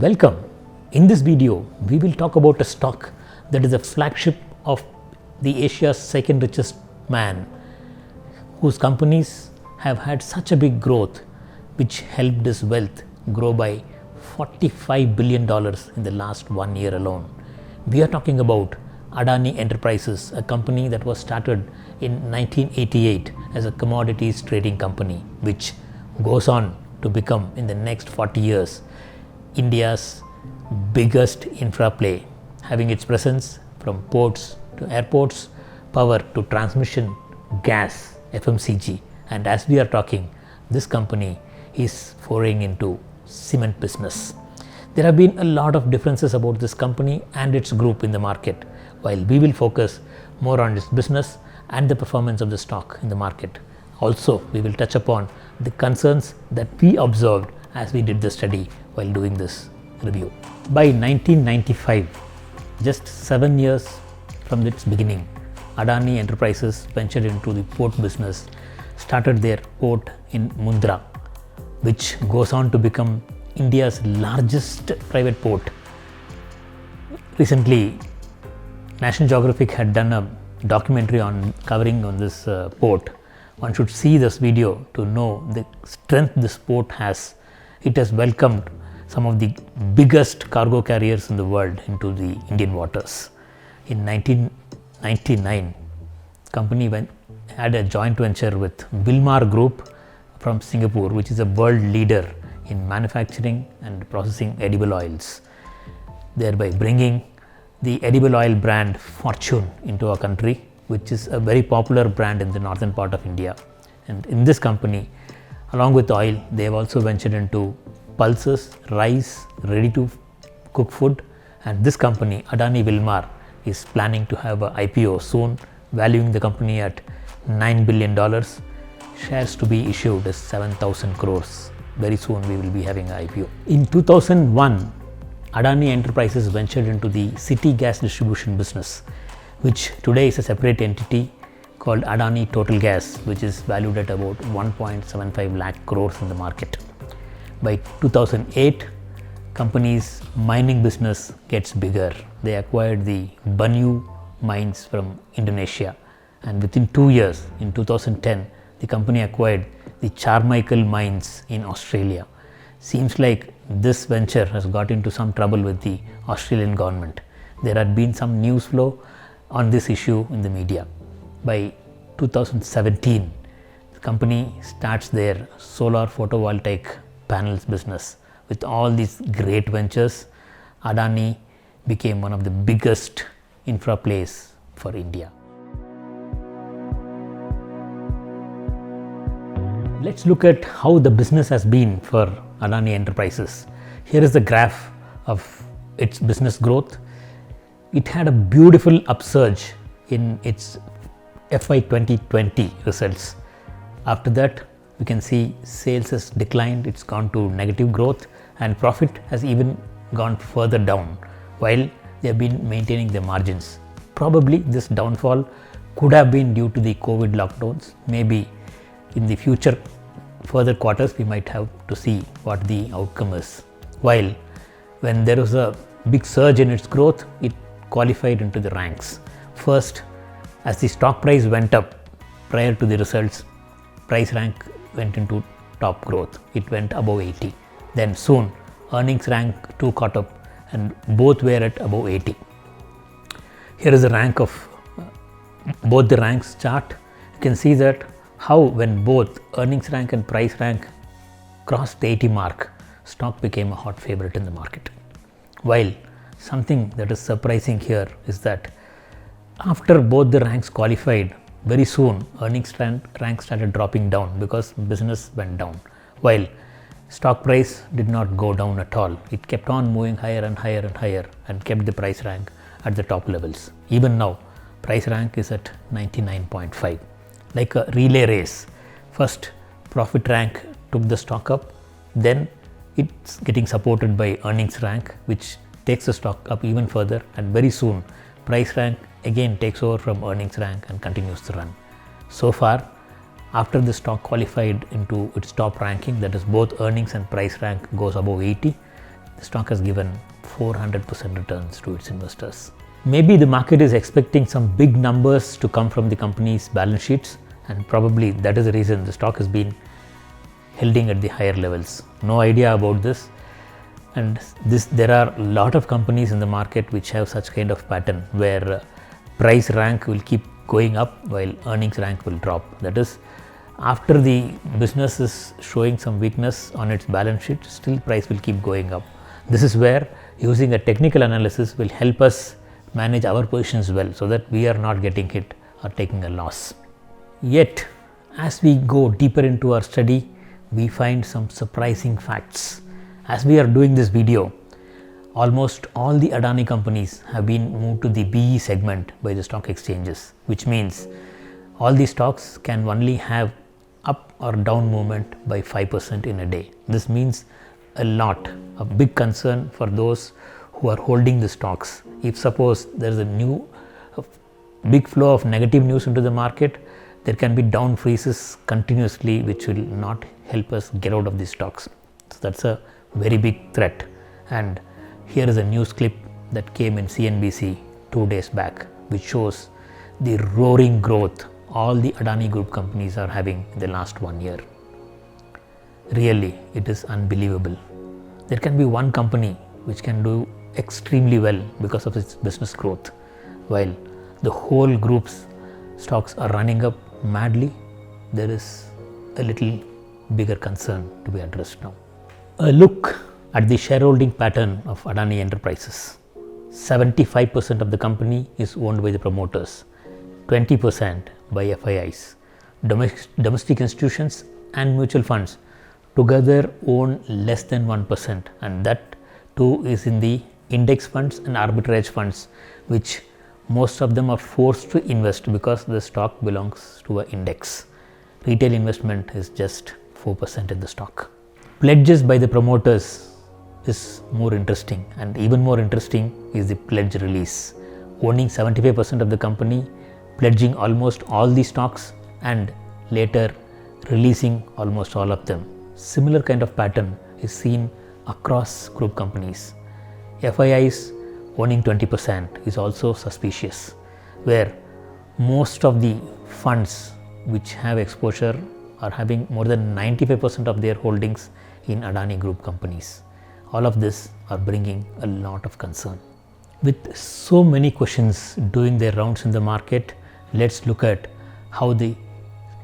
Welcome. In this video, we will talk about a stock that is a flagship of the Asia's second richest man, whose companies have had such a big growth which helped his wealth grow by $45 billion in the last 1 year alone. We are talking about Adani Enterprises, a company that was started in 1988 as a commodities trading company, which goes on to become in the next 40 years India's biggest infra play, having its presence from ports to airports, power to transmission, gas, FMCG, and as we are talking, this company is foraying into cement business. There have been a lot of differences about this company and its group in the market, while we will focus more on its business and the performance of the stock in the market. Also, we will touch upon the concerns that we observed as we did the study while doing this review. By 1995, just 7 years from its beginning, Adani Enterprises ventured into the port business, started their port in Mundra, which goes on to become India's largest private port. Recently, National Geographic had done a documentary on covering on this port. One should see this video to know the strength this port has. It has welcomed some of the biggest cargo carriers in the world into the Indian waters. In 1999, company had a joint venture with Wilmar Group from Singapore, which is a world leader in manufacturing and processing edible oils, thereby bringing the edible oil brand Fortune into our country, which is a very popular brand in the northern part of India. And in this company, along with oil, they have also ventured into pulses, rice, ready to cook food, and this company, Adani Wilmar, is planning to have an IPO soon, valuing the company at $9 billion, shares to be issued as 7,000 crores. Very soon we will be having an IPO. In 2001, Adani Enterprises ventured into the city gas distribution business, which today is a separate entity called Adani Total Gas, which is valued at about 1.75 lakh crores in the market. By 2008, company's mining business gets bigger. They acquired the Banyu mines from Indonesia, and within 2 years, in 2010, the company acquired the Carmichael mines in Australia. Seems like this venture has got into some trouble with the Australian government. There had been some news flow on this issue in the media. By 2017, the company starts their solar photovoltaic panels business. With all these great ventures, Adani became one of the biggest infra plays for India. Let's look at how the business has been for Adani Enterprises. Here is the graph of its business growth. It had a beautiful upsurge in its FY 2020 results. After that, we can see sales has declined, it's gone to negative growth, and profit has even gone further down, while they have been maintaining their margins. Probably this downfall could have been due to the COVID lockdowns. Maybe in the future further quarters we might have to see what the outcome is. While when there was a big surge in its growth, it qualified into the ranks. First, as the stock price went up prior to the results, price rank went into top growth. It went above 80. Then soon earnings rank 2 caught up and both were at above 80. Here is the rank of both the ranks chart. You can see that how when both earnings rank and price rank crossed the 80 mark, stock became a hot favorite in the market. While something that is surprising here is that after both the ranks qualified, very soon earnings rank started dropping down because business went down, while stock price did not go down at all. It kept on moving higher and higher and higher and kept the price rank at the top levels. Even now, price rank is at 99.5. Like a relay race. First, profit rank took the stock up, then it's getting supported by earnings rank, which takes the stock up even further, and very soon price rank again takes over from earnings rank and continues to run. So far, after the stock qualified into its top ranking, that is both earnings and price rank goes above 80, the stock has given 400% returns to its investors. Maybe the market is expecting some big numbers to come from the company's balance sheets, and probably that is the reason the stock has been holding at the higher levels. No idea about this. And there are a lot of companies in the market which have such kind of pattern where price rank will keep going up while earnings rank will drop. That is, after the business is showing some weakness on its balance sheet, still price will keep going up. This is where using a technical analysis will help us manage our positions well, so that we are not getting hit or taking a loss. Yet, as we go deeper into our study, we find some surprising facts. As we are doing this video, almost all the Adani companies have been moved to the BE segment by the stock exchanges, which means all the stocks can only have up or down movement by 5% in a day. This means a lot, a big concern for those who are holding the stocks. If suppose there is a big flow of negative news into the market, there can be down freezes continuously, which will not help us get out of these stocks. So that's a very big threat. And here is a news clip that came in CNBC 2 days back, which shows the roaring growth all the Adani Group companies are having in the last 1 year. Really, it is unbelievable. There can be one company which can do extremely well because of its business growth, while the whole group's stocks are running up madly. There is a little bigger concern to be addressed now. A look at the shareholding pattern of Adani Enterprises. 75% of the company is owned by the promoters, 20% by FIIs. Domestic institutions and mutual funds together own less than 1%, and that too is in the index funds and arbitrage funds, which most of them are forced to invest because the stock belongs to an index. Retail investment is just 4% in the stock. Pledges by the promoters is more interesting, and even more interesting is the pledge release. Owning 75% of the company, pledging almost all the stocks, and later releasing almost all of them. Similar kind of pattern is seen across group companies. FIIs owning 20% is also suspicious, where most of the funds which have exposure are having more than 95% of their holdings in Adani Group companies. All of this are bringing a lot of concern. With so many questions doing their rounds in the market, let's look at how the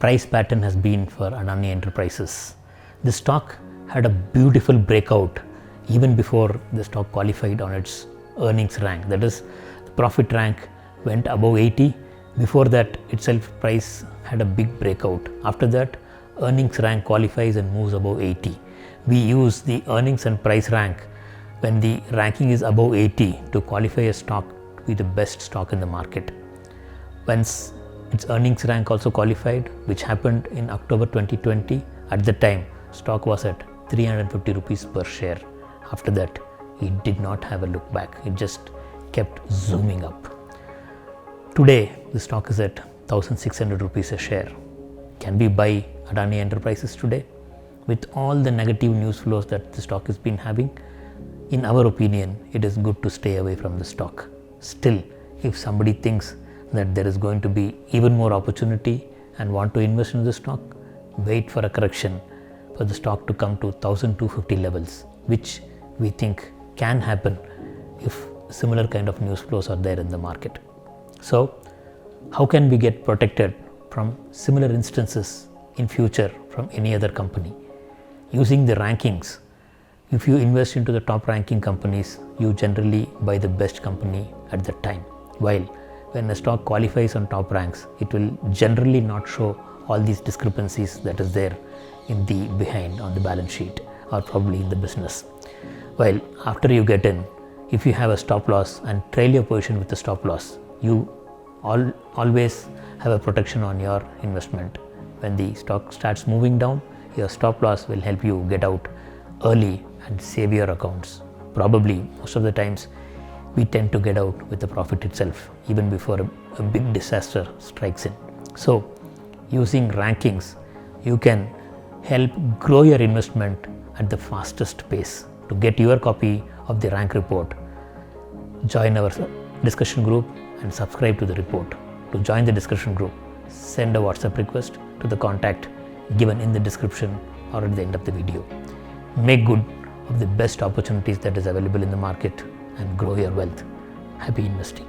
price pattern has been for Adani Enterprises. The stock had a beautiful breakout even before the stock qualified on its earnings rank. That is, the profit rank went above 80. Before that itself, price had a big breakout. After that, earnings rank qualifies and moves above 80. We use the earnings and price rank when the ranking is above 80 to qualify a stock to be the best stock in the market. Once its earnings rank also qualified, which happened in October 2020, at the time stock was at 350 rupees per share. After that, it did not have a look back. It just kept zooming up. Today, the stock is at 1600 rupees a share. Can we buy Adani Enterprises today? With all the negative news flows that the stock has been having, in our opinion, it is good to stay away from the stock. Still, if somebody thinks that there is going to be even more opportunity and want to invest in the stock, wait for a correction for the stock to come to 1250 levels, which we think can happen if similar kind of news flows are there in the market. So, how can we get protected from similar instances in future from any other company? Using the rankings. If you invest into the top ranking companies, you generally buy the best company at that time. While when a stock qualifies on top ranks, it will generally not show all these discrepancies that is there in the behind on the balance sheet or probably in the business. While after you get in, if you have a stop loss and trail your position with the stop loss, you always have a protection on your investment. When the stock starts moving down, your stop loss will help you get out early and save your accounts. Probably most of the times we tend to get out with the profit itself even before a big disaster strikes in. So using rankings, you can help grow your investment at the fastest pace To get your copy of the rank report, join our discussion group and subscribe to the report. To join the discussion group, send a WhatsApp request to the contact given in the description or at the end of the video. Make good of the best opportunities that is available in the market and grow your wealth. Happy investing.